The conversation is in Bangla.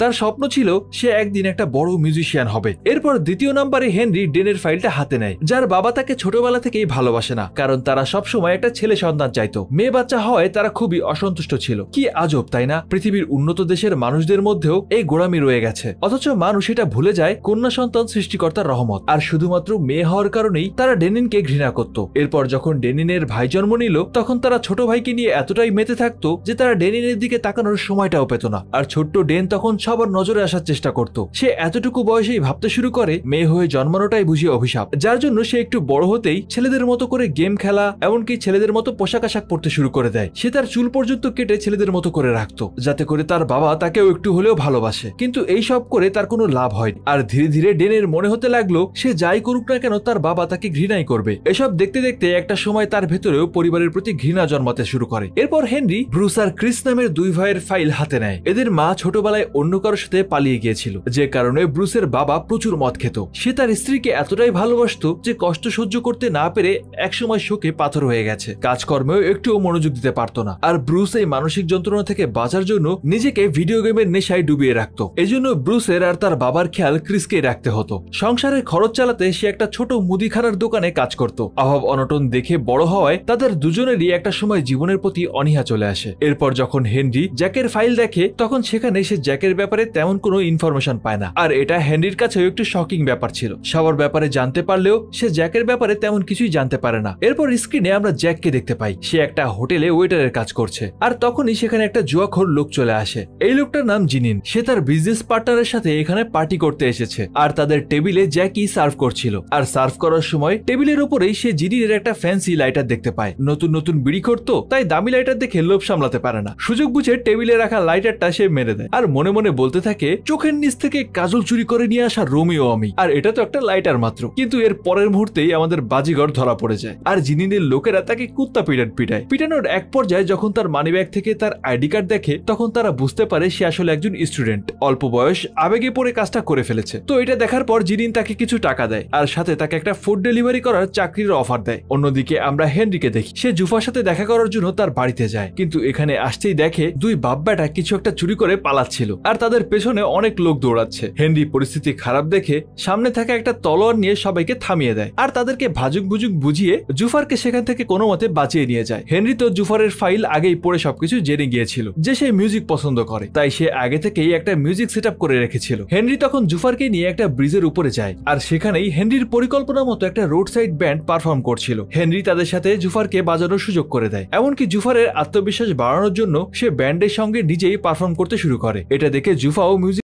তার স্বপ্ন ছিল সে একদিন একটা বড় মিউজিশিয়ান হবে। এরপর দ্বিতীয় নম্বরে হেনরি ডেনের ফাইলটা হাতে নেয়, যার বাবা তাকে ছোটবেলা থেকেই ভালোবাসে না, কারণ তারা সবসময় একটা ছেলে সন্তান চাইতো। মেয়ে বাচ্চা হয় তারা খুবই অসন্তুষ্ট ছিল। কি আজব তাই না? পৃথিবীর উন্নত দেশের মানুষদের মধ্যেও এই গোড়ামি রয়ে গেছে, অথচ মানুষ এটা ভুলে যায় কন্যা সন্তান সৃষ্টিকর্তার রহমত। আর শুধুমাত্র মেয়ে হওয়ার কারণেই তারা ডেনিনকে ঘৃণা করত। এরপর যখন ডেনিনের ভাই জন্ম নিল, তখন তারা ছোট ভাইকে নিয়ে এতটাই মেতে থাকতো যে তারা ডেনিনের দিকে তাকানোর সময়টাও পেত না। আর ছোট্ট ডেন তখন সবার নজরে আসার চেষ্টা করত। সে এতটুকু বয়সেই ভাবতে শুরু করে মেয়ে হয়ে জন্মানোটাই বুঝি অভিশাপ, যার জন্য সে একটু বড় হতেই ছেলেদের মতো করে গেম খেলা, এমনকি ছেলেদের মতো পোশাক আশাক পরতে শুরু করে দেয়। সে তার চুল পর্যন্ত কেটে ছেলেদের মতো করে রাখতো, যাতে করে তার বাবা তাকেও একটু হলেও ভালোবাসে। কিন্তু এই সব করে তার কোনো লাভ হয়। আর ধীরে ধীরে ডেনের মনে হতে লাগলো সে যাই করুক না কেন তার বাবা তাকে ঘৃণাই করবে। এসব দেখতে দেখতে একটা সময় তার ভেতরেও পরিবারের প্রতি ঘৃণা জন্মাতে শুরু করে। এরপর হেনরি ব্রুস আর ক্রিস নামের দুই ভাইয়ের ফাইল হাতে নেয়। এদের মা ছোটবেলায় অন্য কারোর সাথে পালিয়ে গিয়েছিল, যে কারণে ব্রুসের বাবা প্রচুর মদ খেত। সে তার স্ত্রীকে এতটাই ভালোবাসতো যে কষ্ট সহ্য করতে না পেরে একসময় শোকে পাথর হয়ে গেছে। কাজকর্মেও একটুও মনোযোগ দিতে পারতো না। আর ব্রুস এই মানসিক যন্ত্রণা থেকে বাঁচার জন্য নিজেকে ভিডিও গেমের নেশায় ডুবিয়ে রাখতো। এজন্য ব্রুসের আর তার বাবার খেয়াল ক্রিসকে রাখতে হতো। সংসারের খরচ চালাতে সে একটা ছোট মুদিখানার দোকানে কাজ করত। অভাব অনটন দেখে বড় হওয়ায় তাদের দুজনেরই একটা সময় জীবনের প্রতি অনীহা চলে আসে। এরপর যখন হেনরি জ্যাকের ফাইল দেখে, তখন সেখানে সে জ্যাকের ব্যাপারে তেমন কোনো ইনফরমেশন পায় না। আর এটা হেনরির কাছেও একটু শকিং ব্যাপার ছিল। সবার ব্যাপারে জানতে পারলেও সে জ্যাকের ব্যাপারে তেমন কিছুই জানতে পারে না। এরপর স্ক্রিনে আমরা জ্যাককে দেখতে পাই। সে একটা হোটেলে ওয়েটারের কাজ করছে। আর তখনই সেখানে একটা জুয়াখোর লোক চলে আসে। এই লোকটার নাম জিনিন। সে তার বিজনেস পার্টনারের সাথে এখানে পার্টি করতে এসেছে। আর তাদের টেবিলে জ্যাকই সার্ভ করছিল। আর সার্ভ করার সময় টেবিলের উপরেই সে জিনিনের একটা ফ্যান্সি লাইটার দেখতে পায়। নতুন নতুন বিড়ি করতো, তাই দামি লাইটার দেখে লোভ সামলাতে পারে না। সুযোগ বুঝে টেবিলে রাখা লাইটারটা সে মেরে দেয়। আর মনে মনে বলতে থাকে, চোখের নিচ থেকে কাজল চুরি করে নিয়ে আসা রোমিও আমি, আর এটা তো একটা লাইটার মাত্র। কিন্তু এর পরের মুহূর্তেই আমাদের বাজিগর ধরা পড়ে যায়। আর জিনিনের লোকেরা তাকে কুত্তা পিটায়। পিটানোর এক পর্যায়ে যখন তার মানিব্যাগ থেকে তার আইডি কার্ড দেখে, তখন তারা বুঝতে পারে সে আসলে একজন স্টুডেন্ট। অল্প বয়স, আবেগে পড়ে কাজটা করে ফেলেছে। তো এটা দেখার পর জিনিন তাকে কিছু টাকা দেয়, আর সাথে তাকে একটা ফুড ডেলিভারি করার চাকরির অফার দেয়। অন্যদিকে আমরা হেনরিকে দেখি, সে জুফার সাথে দেখা করার জন্য তার বাড়িতে যায়। কিন্তু এখানে আসতেই দেখে দুই বাপ বেটা কিছু একটা চুরি করে পালাচ্ছিল, আর তাদের পেছনে অনেক লোক দৌড়াচ্ছে। হেনরি পরিস্থিতি খারাপ দেখে সামনে থাকা একটা তলোয়ার নিয়ে সবাইকে থামিয়ে দেয়, আর তাদেরকে ভাজুক বুজুক বুঝিয়ে জুফারকে সেখান থেকে কোনো মতে বাঁচিয়ে নিয়ে যায়। হেনরি তো জুফারের ফাইল আগেই পড়ে সবকিছু জেনে গিয়েছিল যে সে মিউজিক পছন্দ করে, তাই সে আগে থেকেই একটা মিউজিক সেট আপ করে রেখেছিল। হেনরি তখন জুফারকে নিয়ে একটা ব্রিজের উপরে যায়, আর সেখানেই হেনরির পরিকল্পনা মতো একটা রোড সাইড ব্যান্ড পারফর্ম করছিল। হেনরি তাদের সাথে জুফারকে বাজানোর সুযোগ করে দেয়। এমনকি জুফারের আত্মবিশ্বাস বাড়ানোর জন্য সে ব্যান্ডের সঙ্গে নিজেই পারফর্ম করতে শুরু করে। এটা দেখে জুফাও মিউজিক